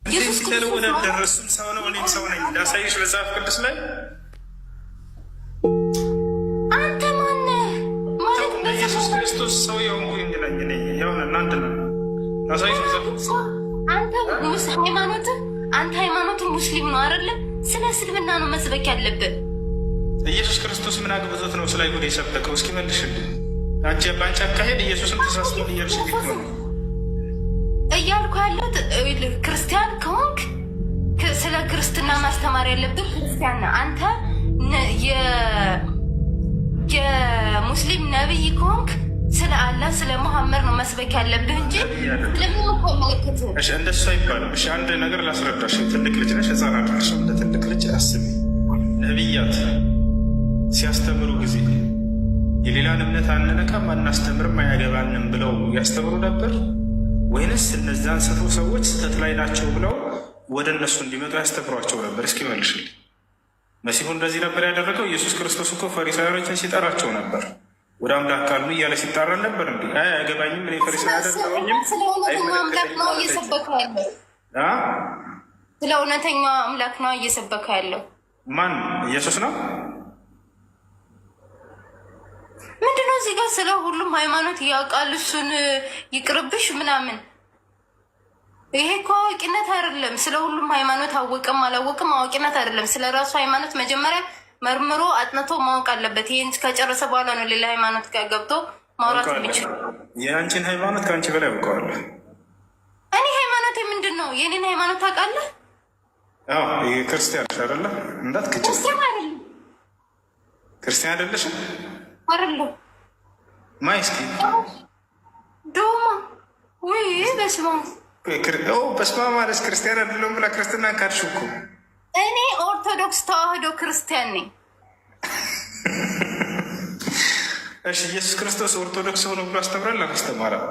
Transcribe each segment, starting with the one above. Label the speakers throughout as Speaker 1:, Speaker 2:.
Speaker 1: ኢየሱስ ክርስቶስ
Speaker 2: ደረሱም ሰው ነው እኔም ሰው ነኝ ላሳይሽ መጽሐፍ ቅዱስ ላይ
Speaker 1: አንተ ማነህ ማለት
Speaker 2: ኢየሱስ ክርስቶስ ሰው የሆንኩኝ ነኝ እኔ ያውና እናንተ ነው ላሳይሽ መጽሐፍ አንተ ሃይማኖት ሙስሊም ነው አይደለ? ስለ እስልምና ነው መስበክ ያለብን። ኢየሱስ ክርስቶስ ምን አግብቶት ነው ስለ አይሁድ የሰበከው? እስኪ መልሽልኝ። አንቺ ባንቺ አካሄድ ኢየሱስን ተሳስቶን እያልሽ ነው
Speaker 1: እያልኩ ያለሁት። ክርስቲያን ከሆንክ ስለ ክርስትና ማስተማር ያለብን ክርስቲያን ነው። አንተ የሙስሊም ነብይ ከሆንክ ስለ አላህ ስለ ሙሐመድ ነው መስበክ ያለብህ እንጂ
Speaker 2: እሺ እንደሱ አይባልም። እሺ አንድ ነገር ላስረዳሽ። ትልቅ ልጅ ነሽ፣ ህፃን አይደለሽም። እንደ ትልቅ ልጅ አስቢ። ነቢያት ሲያስተምሩ ጊዜ የሌላን እምነት አንነካም አናስተምርም አያገባንም ብለው ያስተምሩ ነበር ወይንስ እነዚያን ስቱ ሰዎች ስህተት ላይ ናቸው ብለው ወደ እነሱ እንዲመጡ ያስተምሯቸው ነበር? እስኪ መልሽልኝ። መሲሁ እንደዚህ ነበር ያደረገው? ኢየሱስ ክርስቶስ እኮ ፈሪሳውያኖችን ሲጠራቸው ነበር። ወደ አምላክ ካሉ እያለ ሲጣራን ነበር። እንዲ አያገባኝም እኔ ፈሪሳዊ አደረገኝም።
Speaker 1: ስለ እውነተኛው አምላክ ነው እየሰበከ ያለው። ስለ እውነተኛው አምላክ ነው እየሰበከ ያለው።
Speaker 2: ማን? ኢየሱስ ነው።
Speaker 1: ምንድነው እዚህ ጋር ስለ ሁሉም ሃይማኖት ያውቃል እሱን ይቅርብሽ ምናምን። ይሄ እኮ አዋቂነት አይደለም። ስለ ሁሉም ሃይማኖት አወቅም አላወቅም አዋቂነት አይደለም። ስለ ራሱ ሃይማኖት መጀመሪያ መርምሮ አጥንቶ ማወቅ አለበት። ይህን ከጨረሰ በኋላ ነው ሌላ ሃይማኖት ጋር ገብቶ ማውራት የሚችል።
Speaker 2: የአንቺን ሃይማኖት ከአንቺ በላይ አውቀዋለሁ።
Speaker 1: እኔ ሃይማኖት ምንድን ነው? የኔን ሃይማኖት ታውቃለህ?
Speaker 2: ይህ ክርስቲያን አይደለ? እንዳትክጭ።
Speaker 1: ክርስቲያን አይደለም።
Speaker 2: ክርስቲያን አይደለሽም?
Speaker 1: አይደለም።
Speaker 2: ማይ እስኪ
Speaker 1: ዶማ ወይ በስማ
Speaker 2: በስማ ማለት ክርስቲያን አይደለም ብላ ክርስትና ካድሽ እኮ።
Speaker 1: እኔ ኦርቶዶክስ ተዋህዶ ክርስቲያን ነኝ።
Speaker 2: እሺ ኢየሱስ ክርስቶስ ኦርቶዶክስ ሆኖ ብሎ አስተምራል? አላስተማረም?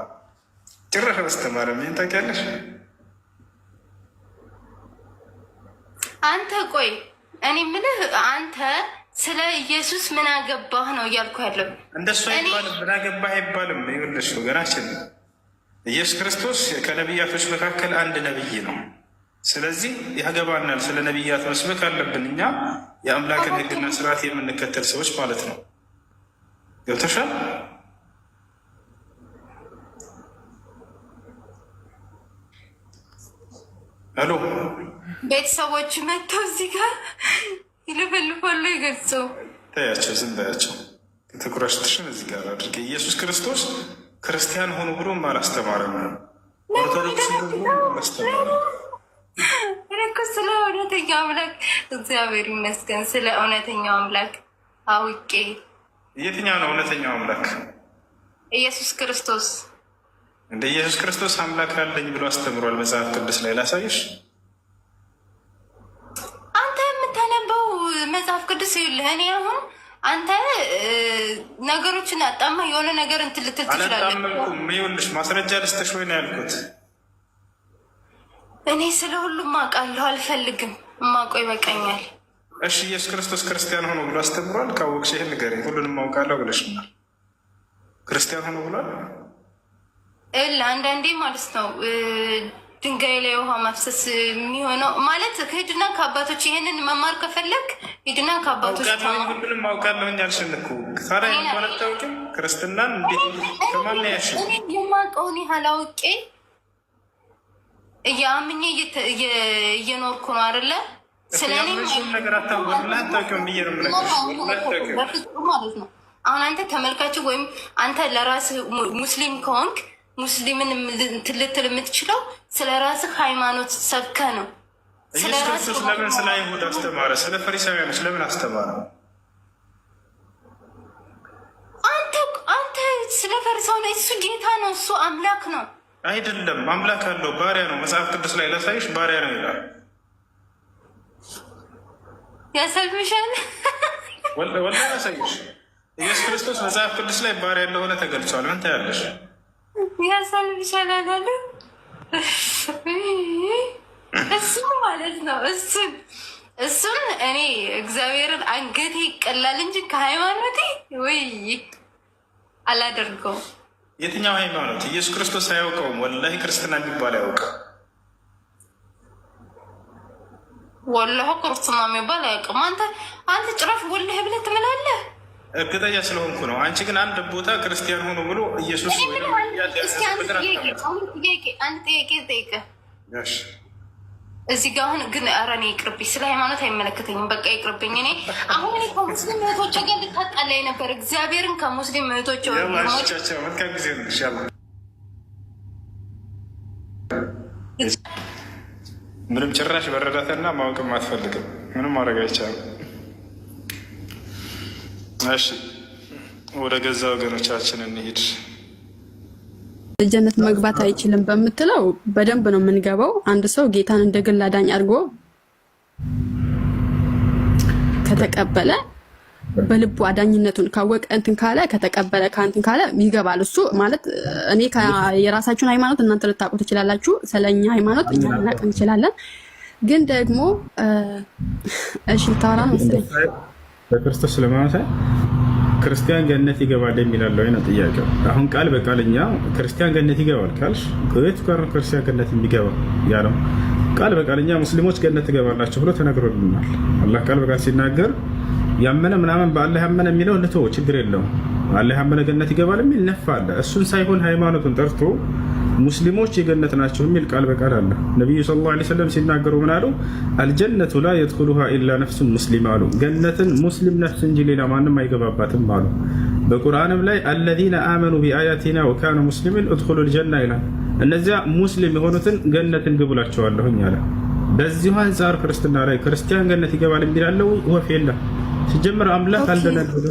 Speaker 2: ጭራሽ አላስተማረም። ይህን ታውቂያለሽ?
Speaker 1: አንተ ቆይ እኔ ምልህ አንተ ስለ ኢየሱስ ምን አገባህ ነው እያልኩ ያለው።
Speaker 2: እንደሱ አይባልም። ምን አገባህ አይባልም። ይኸውልሽ ወገናችን ኢየሱስ ክርስቶስ ከነቢያቶች መካከል አንድ ነቢይ ነው። ስለዚህ ያገባናል። ስለ ነቢያት መስበክ አለብን። እኛ የአምላክን ሕግና ስርዓት የምንከተል ሰዎች ማለት ነው። ገብቶሻል? ሄሎ
Speaker 1: ቤተሰቦች መጥተው እዚህ ጋር ይልፈልፋሉ። ይገልጸው
Speaker 2: ታያቸው፣ ዝም በያቸው። ትኩረትሽን እዚህ ጋር አድርጌ ኢየሱስ ክርስቶስ ክርስቲያን ሆኑ ብሎ አላስተማረም። ኦርቶዶክስ አላስተማረም።
Speaker 1: ስለ እውነተኛው አምላክ እግዚአብሔር ይመስገን። ስለ እውነተኛው አምላክ አውቄ።
Speaker 2: የትኛው ነው እውነተኛው አምላክ?
Speaker 1: ኢየሱስ ክርስቶስ።
Speaker 2: እንደ ኢየሱስ ክርስቶስ አምላክ አለኝ ብሎ አስተምሯል መጽሐፍ ቅዱስ ላይ ላሳይሽ።
Speaker 1: አንተ የምታነበው መጽሐፍ ቅዱስ ይኸውልህ። እኔ አሁን አንተ ነገሮችን አጣማ የሆነ ነገር እንትን ልትል ትችላለህ።
Speaker 2: አላጣመምኩም። ይኸውልሽ ማስረጃ ልስጥሽ ወይ ነው ያልኩት።
Speaker 1: እኔ ስለ ሁሉም አውቃለሁ፣ አልፈልግም። እማውቀው ይበቃኛል።
Speaker 2: እሺ ኢየሱስ ክርስቶስ ክርስቲያን ሆኖ ብሎ አስተምሯል? ካወቅሽ ይህን ንገሪኝ። ሁሉንም አውቃለሁ ብለሽናል። ክርስቲያን ሆኖ ብሏል?
Speaker 1: አንዳንዴ ማለት ነው ድንጋይ ላይ ውሃ ማፍሰስ የሚሆነው ማለት ሂድና ከአባቶች ይሄንን መማር ከፈለግ ሂድና ከአባቶች
Speaker 2: ሁሉንም አውቃለሁ እኛልሽን እኮ። ታዲያ እንኳን አታውቂም ክርስትናን? እንዴት ከማን ያሽ?
Speaker 1: የማውቀውን ያህል አውቄ እያምኜ እየኖርኩ ነው አይደለ? ስለኔ
Speaker 2: ነገር አታውቂውም ብዬ ነው
Speaker 1: ማለት ነው። አሁን አንተ ተመልካች ወይም አንተ ለራስህ ሙስሊም ከሆንክ ሙስሊምን ልትል የምትችለው ስለ ራስህ ሃይማኖት ሰብከ ነው።
Speaker 2: ኢየሱስ ክርስቶስ ለምን ስለ አይሁድ አስተማረ? ስለ ፈሪሳውያኖች ለምን አስተማረ?
Speaker 1: አንተ ስለ ፈሪሳውያን እሱ ጌታ ነው፣ እሱ አምላክ ነው።
Speaker 2: አይደለም፣ አምላክ አለው፣ ባሪያ ነው። መጽሐፍ ቅዱስ ላይ ላሳይሽ፣ ባሪያ ነው ይላል።
Speaker 1: ያሰልምሻል።
Speaker 2: ወላ ላሳይሽ። ኢየሱስ ክርስቶስ መጽሐፍ ቅዱስ ላይ ባሪያ እንደሆነ ተገልጿል። ምን ታያለሽ?
Speaker 1: ያሰልምሻል አላለ እሱ ማለት ነው። እሱን እኔ እግዚአብሔርን አንገቴ ይቀላል እንጂ ከሃይማኖቴ ወይ አላደርገውም።
Speaker 2: የትኛው ሃይማኖት? ኢየሱስ ክርስቶስ አያውቀውም። ወላሂ ክርስትና የሚባል አያውቅም።
Speaker 1: ወላሂ ክርስትና የሚባል አያውቅም። አንተ ጭራሽ ወላሂ ብለህ ትምላለህ።
Speaker 2: እርግጠኛ ስለሆንኩ ነው። አንቺ ግን አንድ ቦታ ክርስቲያን ሆኖ ብሎ ኢየሱስ
Speaker 1: አንድ ጥያቄ ጠይቀህ እዚህ ጋር አሁን ግን ኧረ እኔ ይቅርብኝ፣ ስለ ሃይማኖት አይመለከተኝም። በቃ ይቅርብኝ። እኔ አሁን ከሙስሊም እህቶቼ ጋር ልታጣላኝ ነበር። እግዚአብሔርን ከሙስሊም እህቶቼ
Speaker 2: መልካም ጊዜ ነው። ኢንሻላህ ምንም ጭራሽ በረዳትና ማወቅም አትፈልግም። ምንም ማድረግ አይቻልም። እሺ ወደ ገዛ ወገኖቻችን እንሂድ።
Speaker 3: ጀነት መግባት አይችልም በምትለው በደንብ ነው የምንገባው። አንድ ሰው ጌታን እንደ ግል አዳኝ አድርጎ ከተቀበለ በልቡ አዳኝነቱን ካወቀ እንትን ካለ ከተቀበለ ካንትን ካለ ይገባል። እሱ ማለት እኔ የራሳችሁን ሃይማኖት እናንተ ልታውቁ ትችላላችሁ፣ ስለኛ ሃይማኖት እኛ ልናውቅ እንችላለን። ግን ደግሞ እሺ ታራ መሰለኝ
Speaker 2: በክርስቶስ ስለማመሰ ክርስቲያን ገነት ይገባል የሚላለው አይነት ጥያቄው። አሁን ቃል በቃልኛ ክርስቲያን ገነት ይገባል ካልሽ ከየት ጋር ክርስቲያን ገነት የሚገባ ያለው? ቃል በቃልኛ ሙስሊሞች ገነት ትገባላችሁ ብሎ ተነግሮልናል። አላህ ቃል በቃል ሲናገር ያመነ ምናምን በአላህ ያመነ የሚለው ልቶ ችግር የለውም። አላህ ያመነ ገነት ይገባል የሚል ነፍ አለ። እሱን ሳይሆን ሃይማኖቱን ጠርቶ ሙስሊሞች የገነት ናቸው የሚል ቃል በቃል አለ። ነብዩ ሰለላሁ ዐለይሂ ወሰለም ሲናገሩ ምን አሉ? አልጀነቱ ላ የድኹሉሃ ኢላ ነፍሱን ሙስሊም አሉ። ገነትን ሙስሊም ነፍስ እንጂ ሌላ ማንም አይገባባትም አሉ። በቁርአንም ላይ አለዚነ አመኑ ቢአያቲና ወካኑ ሙስሊሚን እድኹሉል ጀና ይላል። እነዚያ ሙስሊም የሆኑትን ገነትን ግቡላቸዋለሁኝ አለ። በዚሁ አንጻር ክርስትና ላይ ክርስቲያን ገነት ይገባል የሚላለው ወፍ የለም። ሲጀምር አምላክ አልደነገገ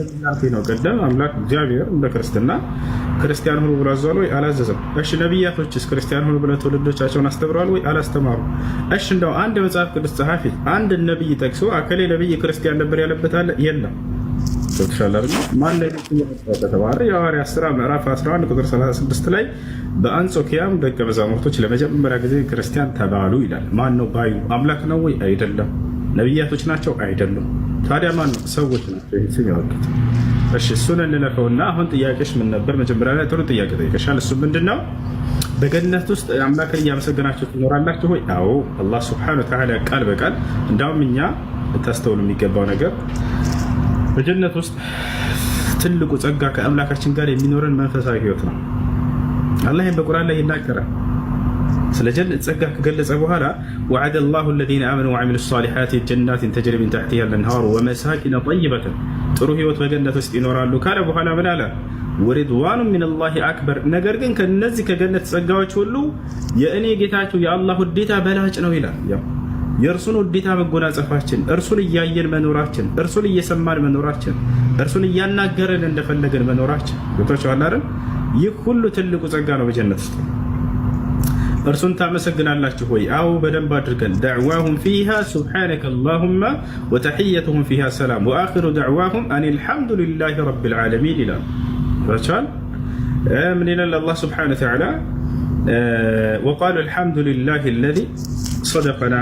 Speaker 2: ነው። ቀደም አምላክ እግዚአብሔር እንደ ክርስትና ክርስቲያን ሆኖ ብሎ አዟል ወይ? አላዘዘም። እሺ ነቢያቶችስ ክርስቲያን ሆኖ ብለው ትውልዶቻቸውን አስተምረዋል ወይ? አላስተማሩ። እሺ እንደው አንድ የመጽሐፍ ቅዱስ ጸሐፊ አንድ ነብይ ጠቅሶ አከሌ ነብይ ክርስቲያን ነበር ያለበት አለ? የለም። ተሻላል ማን ላይ ተባረ? የሐዋርያት ሥራ ምዕራፍ 11 ቁጥር 36 ላይ በአንጾኪያም ደቀ መዛሙርቶች ለመጀመሪያ ጊዜ ክርስቲያን ተባሉ ይላል። ማን ነው ባዩ? አምላክ ነው ወይ? አይደለም። ነቢያቶች ናቸው? አይደሉም። ታዲያ ማን ነው? ሰዎች ናቸው ይህን ስም ያወጡት። እሺ እሱን እንለፈውና አሁን ጥያቄሽ ምን ነበር? መጀመሪያ ላይ ጥሩ ጥያቄ ጠይቀሻል። እሱ ምንድነው? በገነት ውስጥ አምላክን እያመሰገናችሁ ትኖራላችሁ ወይ? አዎ። አላህ ሱብሓነሁ ወተዓላ ቃል በቃል እንዳውም እኛ ልታስተውሉ የሚገባው ነገር በጀነት ውስጥ ትልቁ ጸጋ ከአምላካችን ጋር የሚኖረን መንፈሳዊ ህይወት ነው። አላህ ይህን በቁርአን ላይ ይናገራል። ስለ ጀነት ጸጋ ከገለጸ በኋላ ወዐደ አላሁ አለዚነ አመኑ ወዐሚሉ ሷሊሓት ጀናትን ተጅሪ ሚን ተሕቲሃ አልአንሃሩ ወመሳኪነ ጠይበተን ጥሩ ህይወት በገነት ውስጥ ይኖራሉ ካለ በኋላ ምን አለ? ወሪድዋኑ ሚነላሂ አክበር። ነገር ግን ከነዚህ ከገነት ጸጋዎች ሁሉ የእኔ ጌታችሁ የአላህ ውዴታ በላጭ ነው ይላል። የእርሱን ውዴታ መጎናጸፋችን፣ እርሱን እያየን መኖራችን፣ እርሱን እየሰማን መኖራችን፣ እርሱን እያናገረን እንደፈለገን መኖራችን ገብቷችኋል አይደል? ይህ ሁሉ ትልቁ ጸጋ ነው በጀነት ውስጥ። እርሱን ታመሰግናላችሁ ወይ? አዎ በደንብ አድርገን። ደዕዋሁም ፊሃ ሱብሓነከ አላሁመ ወተሕየቱሁም ፊሃ ሰላም ወአኺሩ ደዕዋሁም አን አልሐምዱሊላሂ ረቢል ዓለሚን ይላል። ቻል ምን ይላል አላህ ሱብሓነሁ ወተዓላ? ወቃሉ አልሐምዱሊላሂ አለዚ ሰደቀና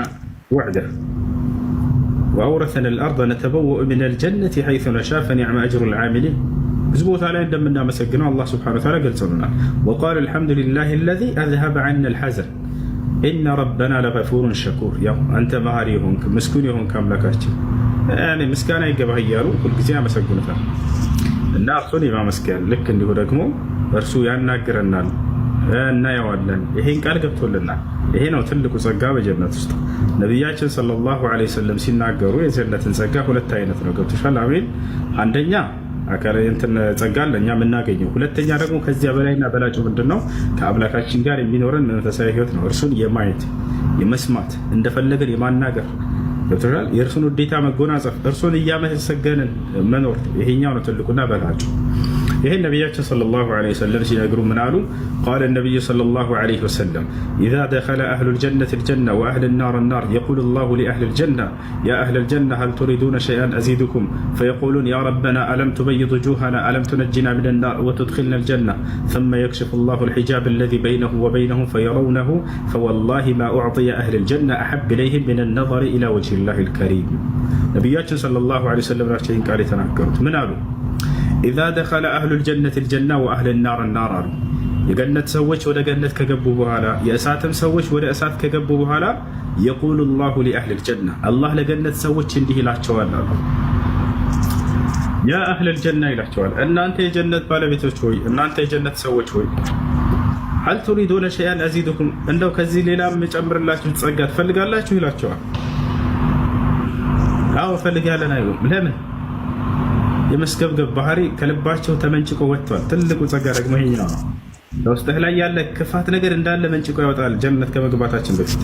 Speaker 2: ወዕደህ ወአውረሰና አልአርደ ነተበወኡ ሚነል ጀነቲ ሐይሱ ነሻእ ፈኒዕመ አጅሩል ዓሚሊን። ብዙ ቦታ ላይ እንደምናመሰግነው አላህ ሱብሓነሁ ወተዓላ ገልጸውናል። ወቃሉ አልሐምዱሊላሂ አለዚ አዝሀበ ዐና አልሐዘን ኢነ ረበና ለገፉሩን ሸኩር። ያው አንተ መሐሪ የሆንክ ምስጉን የሆንክ አምላካችን ምስጋና ይገባህ እያሉ ሁልጊዜ ያመሰግኑታል። እና እርሱን የማመስገን ልክ እንዲሁ ደግሞ እርሱ ያናግረናል፣ እናየዋለን። ይሄን ቃል ገብቶልናል። ይሄ ነው ትልቁ ጸጋ በጀነት ውስጥ። ነቢያችን ሰለላሁ ዐለይሂ ወሰለም ሲናገሩ የጀነትን ጸጋ ሁለት አይነት ነው። ገብቶሻል? አሜን። አንደኛ አካል እንትን ጸጋ ለኛ የምናገኘው፣ ሁለተኛ ደግሞ ከዚያ በላይና በላጩ ምንድነው? ከአምላካችን ጋር የሚኖረን መንፈሳዊ ህይወት ነው። እርሱን የማየት የመስማት እንደፈለገን የማናገር ገብቶሻል? የእርሱን ውዴታ መጎናጸፍ፣ እርሱን እያመሰገንን መኖር፣ ይሄኛው ነው ትልቁና በላጩ። ይሄን ነቢያችን ሰለላሁ ዐለይሂ ወሰለም ሲነግሩ ምን አሉ? ቃለ ነቢዩ ሰለላሁ ዐለይሂ ወሰለም ኢዛ ደኸለ አህሉል ጀነቲ አልጀነ ወአህሉን ናር አናር የቁሉ ላሁ ሊአህሊል ጀነ ያ አህለል ጀነ ሀል ቱሪዱነ ሸይአን አዚዱኩም ፈየቁሉን ያ ረበና አለም ቱበይድ ውጁሀና አለም ቱነጂና ሚነን ናር ወቱድኺልና አልጀነ ثم يكشف الله الحجاب الذي بينه وبينهم فيرونه فوالله ما أعطي أهل الجنة أحب إليهم من النظر إلى وجه الله الكريم። ነቢያችን ሰለላሁ ዐለይሂ ወሰለም ናቸው ይህን ቃል የተናገሩት። ምን አሉ? ኢዛ ደኸለ አህሉል ጀነቲ አልጀነ ወአህሉን ናር አናር አሉ። የገነት ሰዎች ወደ ገነት ከገቡ በኋላ የእሳትም ሰዎች ወደ እሳት ከገቡ በኋላ የቁሉ ላሁ ሊአህሊል ጀና አላህ ለገነት ሰዎች እንዲህ ይላቸዋል አሉ። ያ አህለል ጀና ይላቸዋል፣ እናንተ የጀነት ባለቤቶች ሆይ፣ እናንተ የጀነት ሰዎች ሆይ ሀል ቱሪዱነ ሸይአን አዚዱኩም እንደው ከዚህ ሌላም የጨምርላችሁ ጸጋ ትፈልጋላችሁ ይላቸዋል። አዎ ፈልጋለን አይሉም። ለምን? የመስገብገብ ባህሪ ከልባቸው ተመንጭቆ ወጥቷል። ትልቁ ጸጋ ደግሞ ይሄኛው ነው። በውስጥህ ላይ ያለ ክፋት ነገር እንዳለ መንጭቆ ያወጣል ጀነት ከመግባታችን በፊት።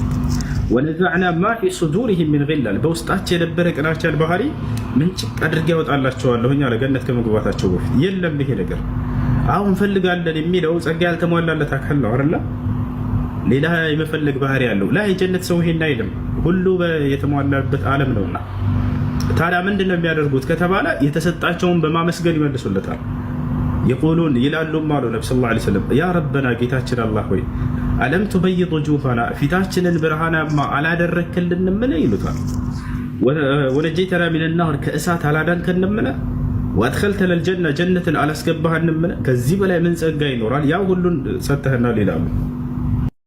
Speaker 2: ወነዛዕና ማ ፊ ሱዱሪሂም ሚን ጊላል በውስጣቸው የነበረ ቅናቻን ባህሪ ምንጭቅ አድርጌ ያወጣላቸዋለሁ እኛ ለገነት ከመግባታቸው በፊት። የለም ይሄ ነገር አሁን እንፈልጋለን የሚለው ጸጋ ያልተሟላለት አካል ነው አይደል? ሌላ የመፈለግ ባህሪ ያለው ላይ የጀነት ሰው ይሄን አይልም። ሁሉ የተሟላበት ዓለም ነውና ታዲያ ምንድነው የሚያደርጉት ከተባለ የተሰጣቸውን በማመስገን ይመልሱለታል። يقولون ይላሉም አሉ ነብዩ ሰለላሁ ዐለይሂ ወሰለም ያ ረበና ጌታችን አላህ ሆይ አለም تبيض وجوهنا ፊታችንን ብርሃናማ አላደረክልንም ምን ይሉታል። ወነጀይተና ሚን النار ከእሳት አላዳንከንም ምን وادخلتنا الجنة ጀነትን አላስገባህንም ምን ከዚህ በላይ ምን ጸጋ ይኖራል? ያው ሁሉን ሰጥተህናል ይላሉ።